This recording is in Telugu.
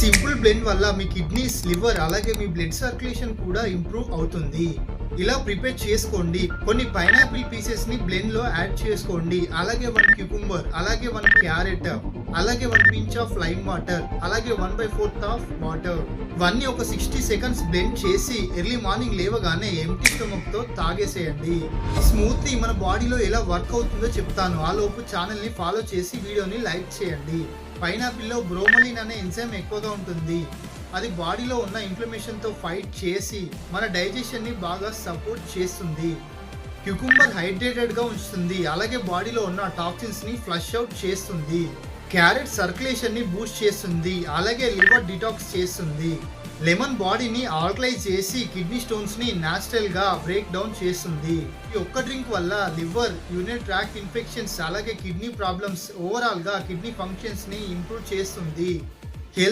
సింపుల్ బ్లెండ్ వల్ల మీ కిడ్నీస్, లివర్ అలాగే మీ బ్లడ్ సర్క్యులేషన్ కూడా ఇంప్రూవ్ అవుతుంది. ఇలా ప్రిపేర్ చేసుకోండి. కొన్ని పైనాపిల్ పీసెస్ ని బ్లెండ్ లో యాడ్ చేసుకోండి. అలాగే 1 క్యూకుంబర్, అలాగే 1 క్యారెట్, అలాగే 1 పించ్ ఆఫ్ లైమ్ వాటర్, అలాగే 1/4 ఆఫ్ వాటర్. ఇవన్నీ ఒక 60 సెకండ్స్ బ్లెండ్ చేసి ఎర్లీ మార్నింగ్ లేవగానే ఎంటీ స్టమక్ తో తాగేసేయండి. స్మూత్లీ మన బాడీలో ఎలా వర్క్ అవుతుందో చెప్తాను. ఆ లోపు ఛానల్ ని ఫాలో చేసి వీడియోని లైక్ చేయండి. పైనాపిల్లో బ్రోమలిన్ అనే ఎంజైమ్ ఎక్కువగా ఉంటుంది. అది బాడీలో ఉన్న ఇన్ఫ్లమేషన్తో ఫైట్ చేసి మన డైజెషన్ని బాగా సపోర్ట్ చేస్తుంది. క్యూకుంబర్ హైడ్రేటెడ్గా ఉంచుతుంది, అలాగే బాడీలో ఉన్న టాక్సిన్స్ని ఫ్లష్ అవుట్ చేస్తుంది. క్యారెట్ సర్క్యులేషన్ని బూస్ట్ చేస్తుంది, అలాగే లివర్ డిటాక్స్ చేస్తుంది. లెమన్ బాడీని ఆల్కలైజ్ చేసి కిడ్నీ స్టోన్స్ని న్యాచురల్గా బ్రేక్ డౌన్ చేస్తుంది. ఈ ఒక్క డ్రింక్ వల్ల లివర్, యూరినరీ ట్రాక్ట్ ఇన్ఫెక్షన్స్, అలాగే కిడ్నీ ప్రాబ్లమ్స్, ఓవరాల్గా కిడ్నీ ఫంక్షన్స్ని ఇంప్రూవ్ చేస్తుంది. హెల్త్